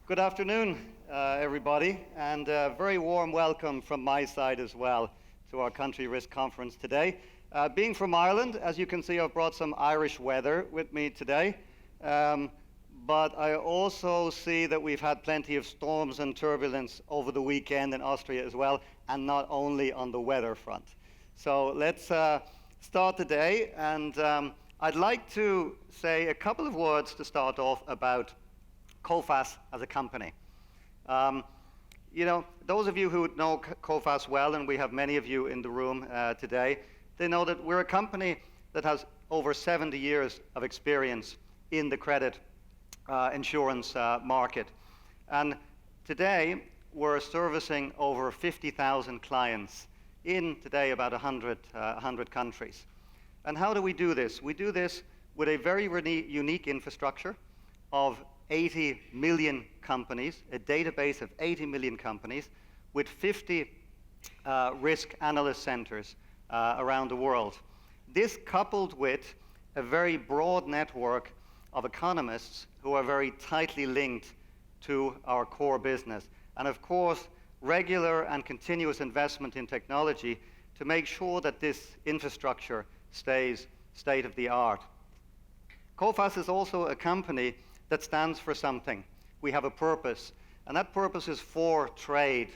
Good afternoon, everybody, and a very warm welcome from my side as well to our Country Risk Conference today. Being from Ireland, as you can see, I've brought some Irish weather with me today, but I also see that we've had plenty of storms and turbulence over the weekend in Austria as well, and not only on the weather front. So let's start the day, and I'd like to say a couple of words to start off about Coface as a company. Those of you who know Coface well, and we have many of you in the room today, they know that we're a company that has over 70 years of experience in the credit insurance market. And today, we're servicing over 50,000 clients in today about 100 countries. And how do we do this? We do this with a very unique infrastructure of 80 million companies, a database of 80 million companies with 50 risk analyst centers around the world. This coupled with a very broad network of economists who are very tightly linked to our core business. And of course, regular and continuous investment in technology to make sure that this infrastructure stays state of the art. Coface is also a company that stands for something. We have a purpose, and that purpose is for trade.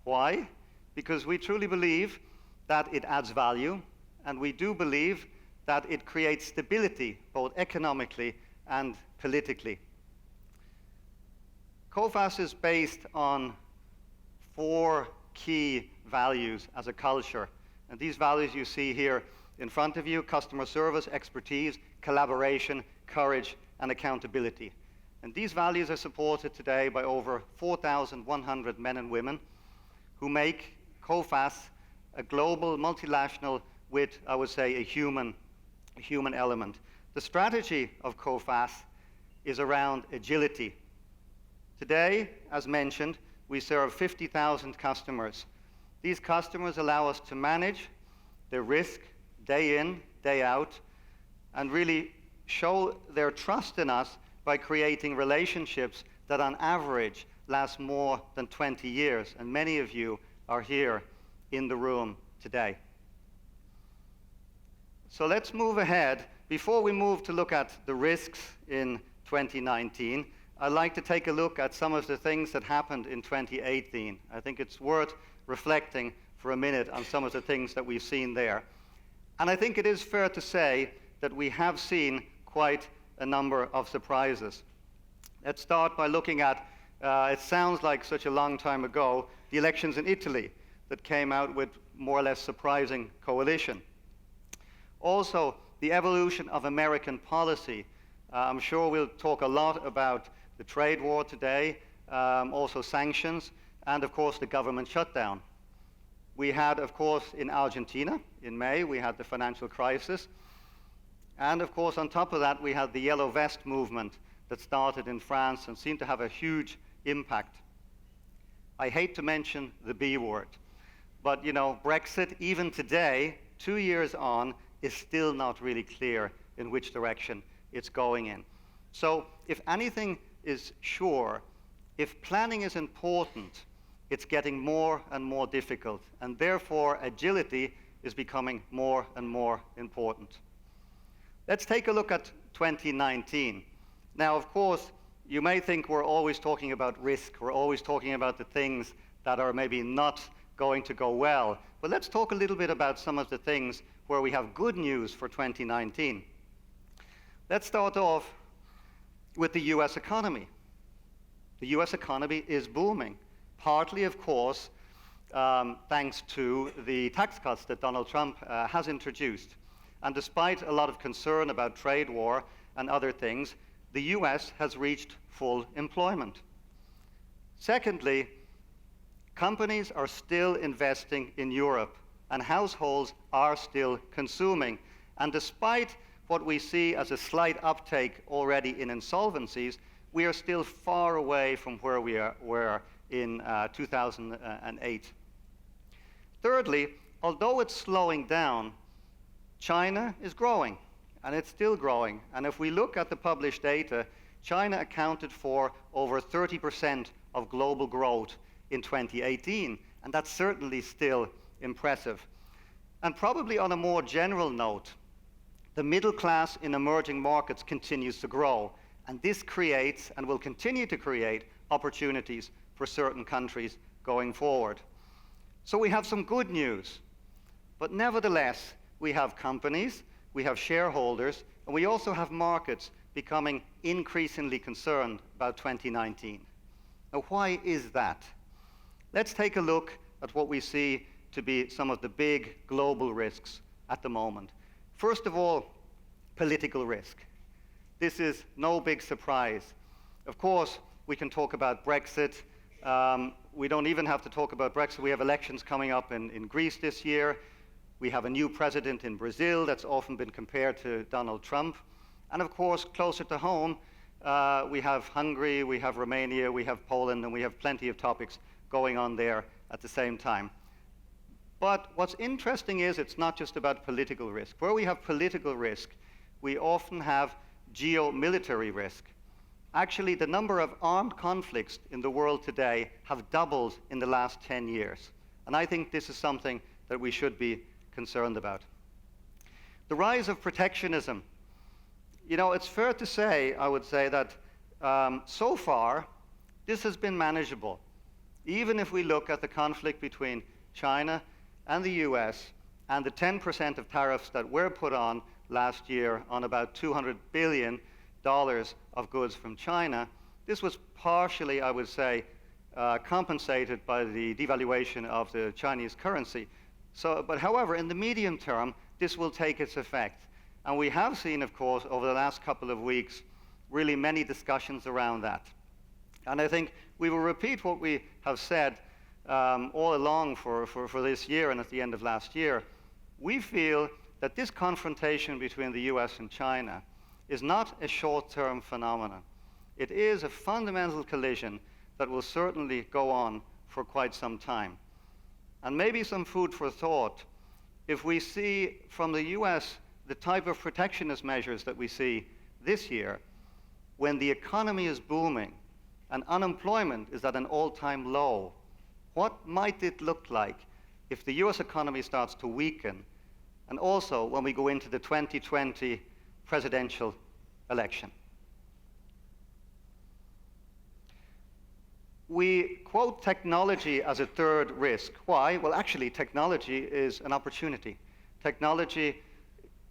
Why? Because we truly believe that it adds value, and we do believe that it creates stability, both economically and politically. Coface is based on 4 key values as a culture, and these values you see here in front of you: customer service, expertise, collaboration, courage, and accountability. And these values are supported today by over 4,100 men and women who make Coface a global multinational with, I would say, a human element. The strategy of Coface is around agility. Today, as mentioned, we serve 50,000 customers. These customers allow us to manage their risk day in, day out, and really show their trust in us by creating relationships that on average last more than 20 years, and many of you are here in the room today. So let's move ahead. Before we move to look at the risks in 2019, I'd like to take a look at some of the things that happened in 2018. I think it's worth reflecting for a minute on some of the things that we've seen there. And I think it is fair to say that we have seen quite a number of surprises. Let's start by looking at, it sounds like such a long time ago, the elections in Italy that came out with more or less surprising coalition. Also, the evolution of American policy. I'm sure we'll talk a lot about the trade war today, also sanctions, and of course the government shutdown. We had, of course, in Argentina, in May, we had the financial crisis. And of course, on top of that, we had the Yellow Vest movement that started in France and seemed to have a huge impact. I hate to mention the B word, but Brexit, even today, 2 years on, is still not really clear in which direction it's going in. So if anything is sure, if planning is important, it's getting more and more difficult, and therefore agility is becoming more and more important. Let's take a look at 2019. Now, of course, you may think we're always talking about risk, we're always talking about the things that are maybe not going to go well, but let's talk a little bit about some of the things where we have good news for 2019. Let's start off with the US economy. The US economy is booming, partly, of course, thanks to the tax cuts that Donald Trump has introduced. And despite a lot of concern about trade war and other things, the US has reached full employment. Secondly, companies are still investing in Europe, and households are still consuming. And despite what we see as a slight uptake already in insolvencies, we are still far away from where we were in 2008. Thirdly, although it's slowing down, China is growing, and it's still growing. And if we look at the published data, China accounted for over 30% of global growth in 2018, and that's certainly still impressive. And probably on a more general note, the middle class in emerging markets continues to grow, and this creates and will continue to create opportunities for certain countries going forward. So we have some good news, but nevertheless, we have companies, we have shareholders, and we also have markets becoming increasingly concerned about 2019. Now, why is that? Let's take a look at what we see to be some of the big global risks at the moment. First of all, political risk. This is no big surprise. Of course, we can talk about Brexit. We don't even have to talk about Brexit. We have elections coming up in Greece this year. We have a new president in Brazil that's often been compared to Donald Trump. And of course, closer to home, we have Hungary, we have Romania, we have Poland, and we have plenty of topics going on there at the same time. But what's interesting is it's not just about political risk. Where we have political risk, we often have geomilitary risk. Actually, the number of armed conflicts in the world today have doubled in the last 10 years. And I think this is something that we should be concerned about. The rise of protectionism. You know, it's fair to say, I would say, that so far, this has been manageable. Even if we look at the conflict between China and the US and the 10% of tariffs that were put on last year on about $200 billion of goods from China, this was partially, I would say, compensated by the devaluation of the Chinese currency. But however, in the medium term, this will take its effect. And we have seen, of course, over the last couple of weeks, really many discussions around that. And I think we will repeat what we have said all along for this year and at the end of last year. We feel that this confrontation between the US and China is not a short-term phenomenon. It is a fundamental collision that will certainly go on for quite some time. And maybe some food for thought, if we see from the US the type of protectionist measures that we see this year, when the economy is booming and unemployment is at an all-time low, what might it look like if the US economy starts to weaken, and also when we go into the 2020 presidential election? We quote technology as a third risk. Why? Well, actually, technology is an opportunity. Technology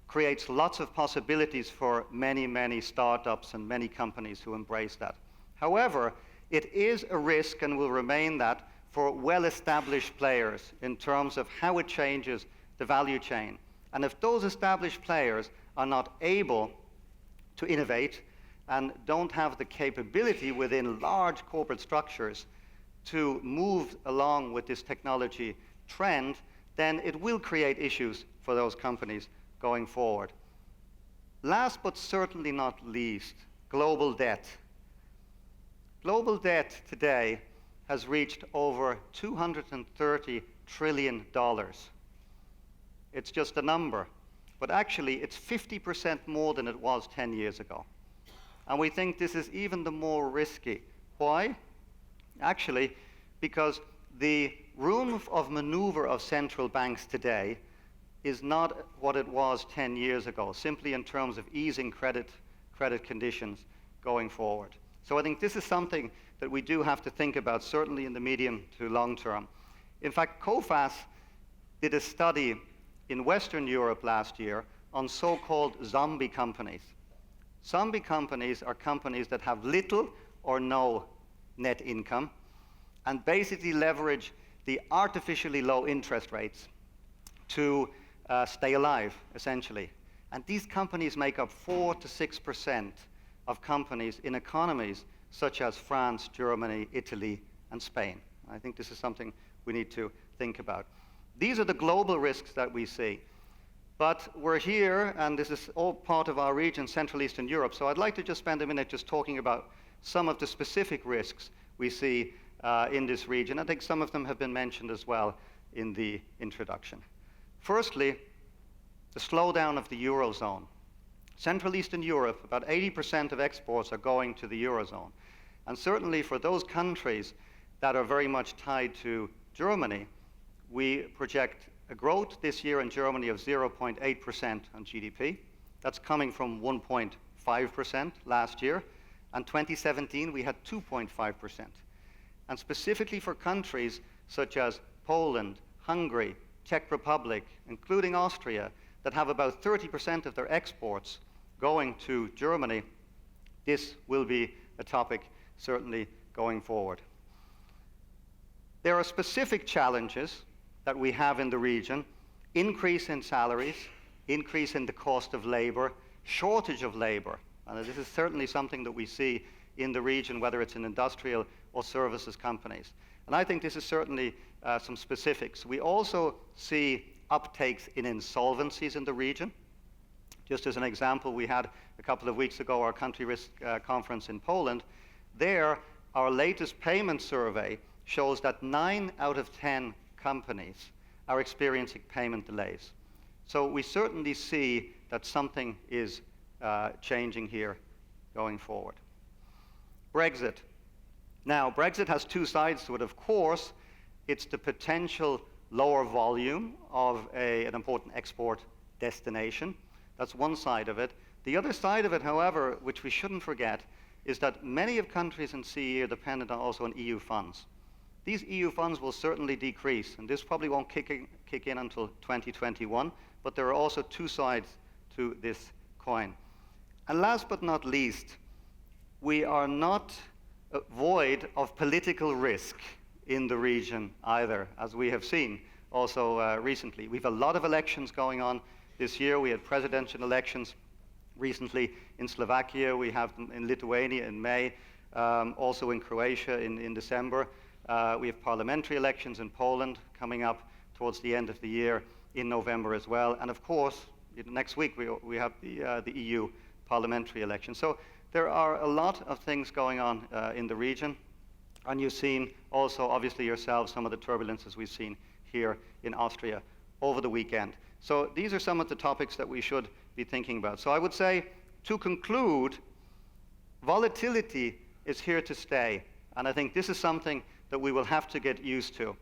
creates lots of possibilities for many, many startups and many companies who embrace that. However, it is a risk and will remain that for well-established players in terms of how it changes the value chain. And if those established players are not able to innovate and don't have the capability within large corporate structures to move along with this technology trend, then it will create issues for those companies going forward. Last but certainly not least, global debt. Global debt today has reached over $230 trillion. It's just a number, but actually it's 50% more than it was 10 years ago. And we think this is even the more risky. Why? Actually, because the room of maneuver of central banks today is not what it was 10 years ago, simply in terms of easing credit conditions going forward. So I think this is something that we do have to think about, certainly in the medium to long term. In fact, Coface did a study in Western Europe last year on so-called zombie companies. Zombie companies are companies that have little or no net income and basically leverage the artificially low interest rates to stay alive, essentially. And these companies make up 4 to 6% of companies in economies such as France, Germany, Italy, and Spain. I think this is something we need to think about. These are the global risks that we see. But we're here, and this is all part of our region, Central Eastern Europe, so I'd like to just spend a minute just talking about some of the specific risks we see in this region. I think some of them have been mentioned as well in the introduction. Firstly, the slowdown of the Eurozone. Central Eastern Europe, about 80% of exports are going to the Eurozone. And certainly for those countries that are very much tied to Germany, we project a growth this year in Germany of 0.8% on GDP. That's coming from 1.5% last year. And 2017, we had 2.5%. And specifically for countries such as Poland, Hungary, Czech Republic, including Austria, that have about 30% of their exports going to Germany, this will be a topic certainly going forward. There are specific challenges that we have in the region: increase in salaries, increase in the cost of labor, shortage of labor. And this is certainly something that we see in the region, whether it's in industrial or services companies. And I think this is certainly some specifics. We also see uptakes in insolvencies in the region. Just as an example, we had a couple of weeks ago our country risk conference in Poland. There, our latest payment survey shows that 9 out of 10 companies are experiencing payment delays. So we certainly see that something is changing here going forward. Brexit. Now, Brexit has two sides to it. Of course, it's the potential lower volume of an important export destination. That's one side of it. The other side of it, however, which we shouldn't forget, is that many of countries in CE are dependent also on EU funds. These EU funds will certainly decrease, and this probably won't kick in until 2021, but there are also two sides to this coin. And last but not least, we are not void of political risk in the region either, as we have seen also recently. We have a lot of elections going on this year. We had presidential elections recently in Slovakia. We have them in Lithuania in May, also in Croatia in December. We have parliamentary elections in Poland coming up towards the end of the year in November as well. And of course, next week we have the EU parliamentary election. So there are a lot of things going on in the region. And you've seen also, obviously yourselves, some of the turbulences we've seen here in Austria over the weekend. So these are some of the topics that we should be thinking about. So I would say, to conclude, volatility is here to stay. And I think this is something that we will have to get used to.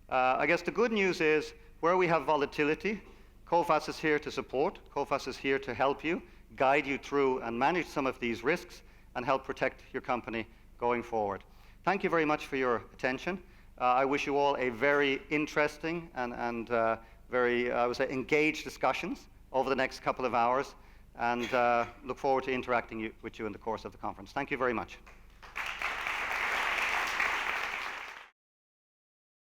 I guess the good news is, where we have volatility, Coface is here to support. Coface is here to help you, guide you through and manage some of these risks and help protect your company going forward. Thank you very much for your attention. I wish you all a very interesting and very, I would say, engaged discussions over the next couple of hours, and look forward to interacting with you in the course of the conference. Thank you very much.